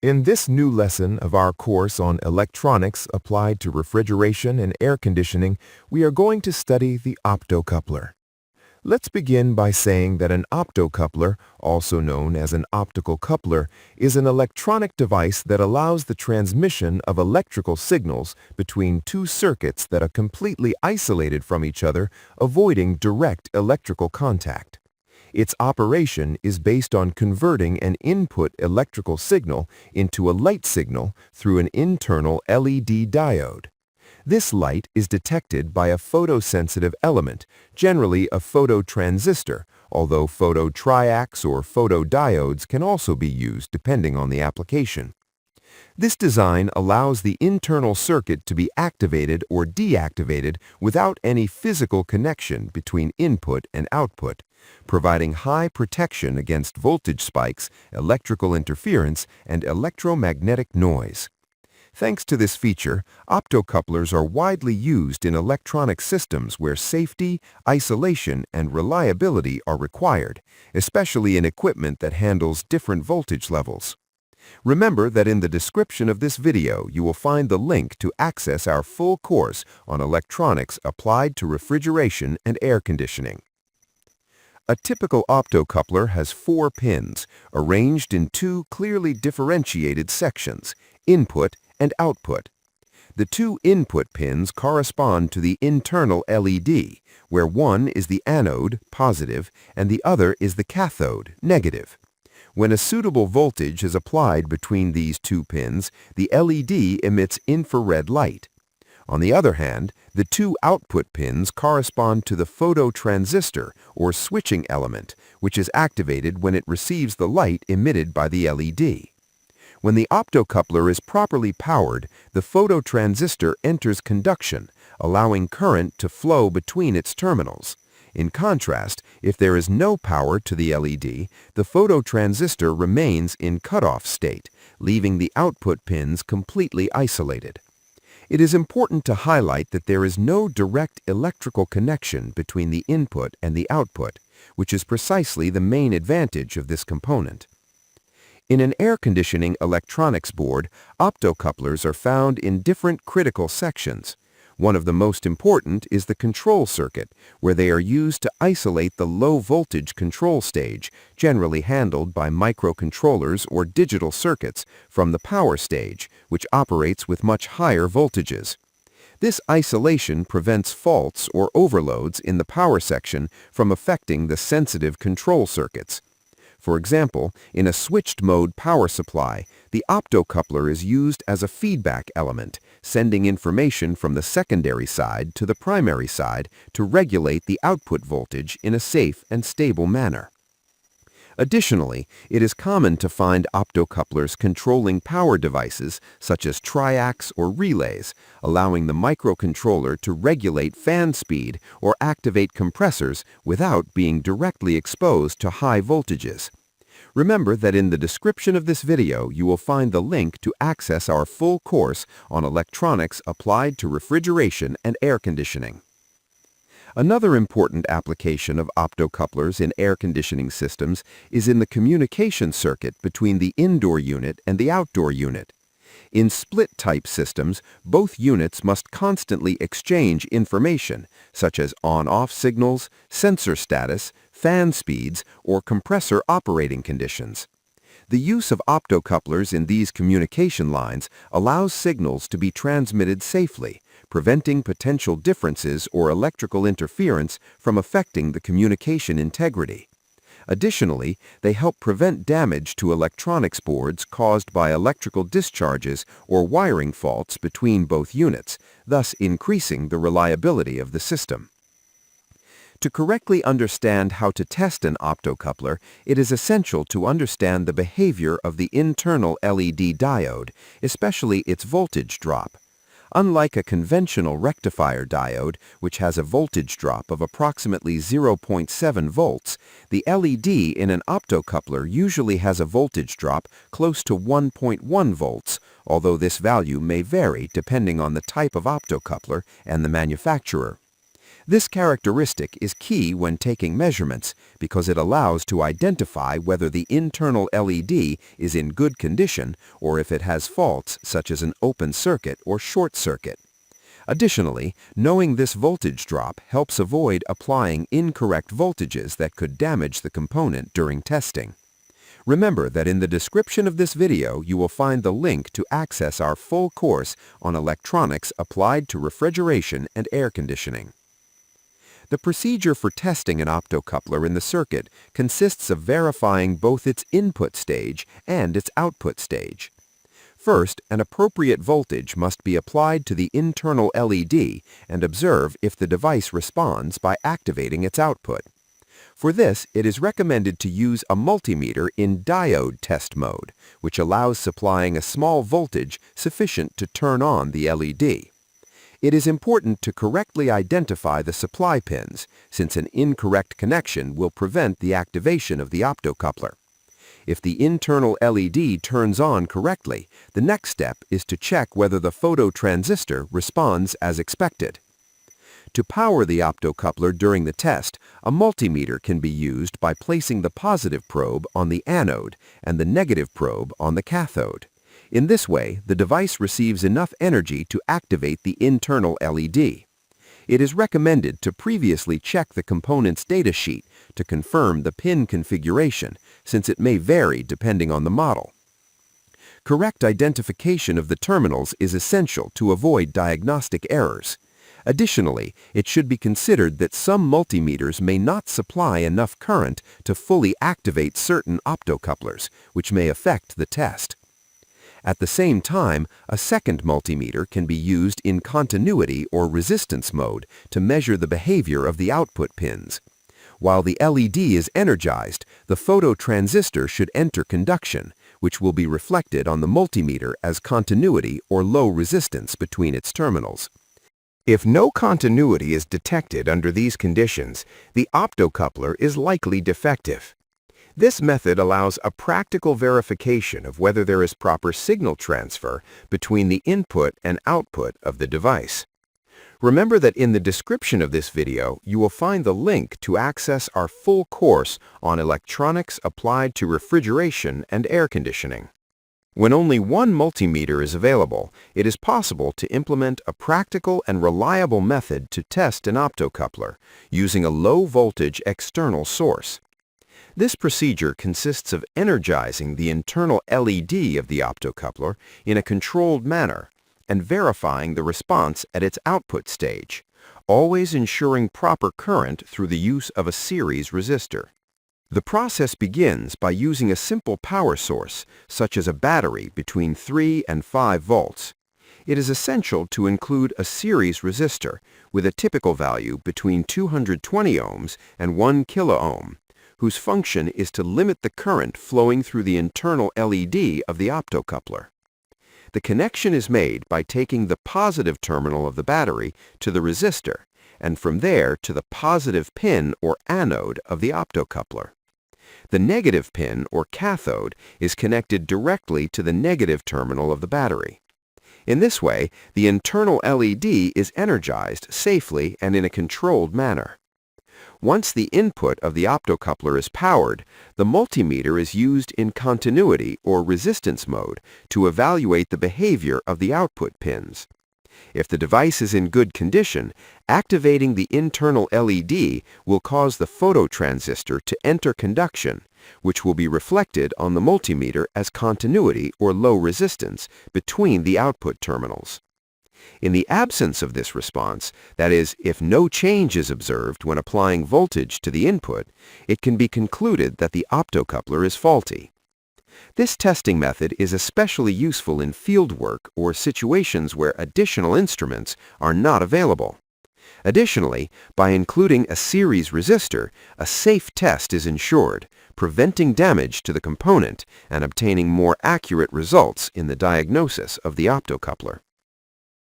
In this new lesson of our course on electronics applied to refrigeration and air conditioning, we are going to study the optocoupler. Let's begin by saying that an optocoupler, also known as an optical coupler, is an electronic device that allows the transmission of electrical signals between two circuits that are completely isolated from each other, avoiding direct electrical contact. Its operation is based on converting an input electrical signal into a light signal through an internal LED diode. This light is detected by a photosensitive element, generally a phototransistor, although phototriacs or photodiodes can also be used depending on the application. This design allows the internal circuit to be activated or deactivated without any physical connection between input and output, providing high protection against voltage spikes, electrical interference, and electromagnetic noise. Thanks to this feature, optocouplers are widely used in electronic systems where safety, isolation, and reliability are required, especially in equipment that handles different voltage levels. Remember that in the description of this video, you will find the link to access our full course on electronics applied to refrigeration and air conditioning. A typical optocoupler has 4 pins, arranged in 2 clearly differentiated sections, input and output. The 2 input pins correspond to the internal LED, where one is the anode, positive, and the other is the cathode, negative. When a suitable voltage is applied between these 2 pins, the LED emits infrared light. On the other hand, the 2 output pins correspond to the phototransistor or switching element, which is activated when it receives the light emitted by the LED. When the optocoupler is properly powered, the phototransistor enters conduction, allowing current to flow between its terminals. In contrast, if there is no power to the LED, the phototransistor remains in cutoff state, leaving the output pins completely isolated. It is important to highlight that there is no direct electrical connection between the input and the output, which is precisely the main advantage of this component. In an air conditioning electronics board, optocouplers are found in different critical sections. One of the most important is the control circuit, where they are used to isolate the low-voltage control stage, generally handled by microcontrollers or digital circuits, from the power stage, which operates with much higher voltages. This isolation prevents faults or overloads in the power section from affecting the sensitive control circuits. For example, in a switched-mode power supply, the optocoupler is used as a feedback element, sending information from the secondary side to the primary side to regulate the output voltage in a safe and stable manner. Additionally, it is common to find optocouplers controlling power devices such as triacs or relays, allowing the microcontroller to regulate fan speed or activate compressors without being directly exposed to high voltages. Remember that in the description of this video, you will find the link to access our full course on electronics applied to refrigeration and air conditioning. Another important application of optocouplers in air conditioning systems is in the communication circuit between the indoor unit and the outdoor unit. In split-type systems, both units must constantly exchange information, such as on-off signals, sensor status, fan speeds, or compressor operating conditions. The use of optocouplers in these communication lines allows signals to be transmitted safely, preventing potential differences or electrical interference from affecting the communication integrity. Additionally, they help prevent damage to electronics boards caused by electrical discharges or wiring faults between both units, thus increasing the reliability of the system. To correctly understand how to test an optocoupler, it is essential to understand the behavior of the internal LED diode, especially its voltage drop. Unlike a conventional rectifier diode, which has a voltage drop of approximately 0.7 volts, the LED in an optocoupler usually has a voltage drop close to 1.1 volts, although this value may vary depending on the type of optocoupler and the manufacturer. This characteristic is key when taking measurements because it allows to identify whether the internal LED is in good condition or if it has faults such as an open circuit or short circuit. Additionally, knowing this voltage drop helps avoid applying incorrect voltages that could damage the component during testing. Remember that in the description of this video you will find the link to access our full course on electronics applied to refrigeration and air conditioning. The procedure for testing an optocoupler in the circuit consists of verifying both its input stage and its output stage. First, an appropriate voltage must be applied to the internal LED and observe if the device responds by activating its output. For this, it is recommended to use a multimeter in diode test mode, which allows supplying a small voltage sufficient to turn on the LED. It is important to correctly identify the supply pins, since an incorrect connection will prevent the activation of the optocoupler. If the internal LED turns on correctly, the next step is to check whether the phototransistor responds as expected. To power the optocoupler during the test, a multimeter can be used by placing the positive probe on the anode and the negative probe on the cathode. In this way, the device receives enough energy to activate the internal LED. It is recommended to previously check the component's datasheet to confirm the pin configuration, since it may vary depending on the model. Correct identification of the terminals is essential to avoid diagnostic errors. Additionally, it should be considered that some multimeters may not supply enough current to fully activate certain optocouplers, which may affect the test. At the same time, a second multimeter can be used in continuity or resistance mode to measure the behavior of the output pins. While the LED is energized, the phototransistor should enter conduction, which will be reflected on the multimeter as continuity or low resistance between its terminals. If no continuity is detected under these conditions, the optocoupler is likely defective. This method allows a practical verification of whether there is proper signal transfer between the input and output of the device. Remember that in the description of this video, you will find the link to access our full course on electronics applied to refrigeration and air conditioning. When only one multimeter is available, it is possible to implement a practical and reliable method to test an optocoupler using a low-voltage external source. This procedure consists of energizing the internal LED of the optocoupler in a controlled manner and verifying the response at its output stage, always ensuring proper current through the use of a series resistor. The process begins by using a simple power source, such as a battery between 3 and 5 volts. It is essential to include a series resistor with a typical value between 220 ohms and 1 kiloohm, whose function is to limit the current flowing through the internal LED of the optocoupler. The connection is made by taking the positive terminal of the battery to the resistor, and from there to the positive pin or anode of the optocoupler. The negative pin or cathode is connected directly to the negative terminal of the battery. In this way, the internal LED is energized safely and in a controlled manner. Once the input of the optocoupler is powered, the multimeter is used in continuity or resistance mode to evaluate the behavior of the output pins. If the device is in good condition, activating the internal LED will cause the phototransistor to enter conduction, which will be reflected on the multimeter as continuity or low resistance between the output terminals. In the absence of this response, that is, if no change is observed when applying voltage to the input, it can be concluded that the optocoupler is faulty. This testing method is especially useful in fieldwork or situations where additional instruments are not available. Additionally, by including a series resistor, a safe test is ensured, preventing damage to the component and obtaining more accurate results in the diagnosis of the optocoupler.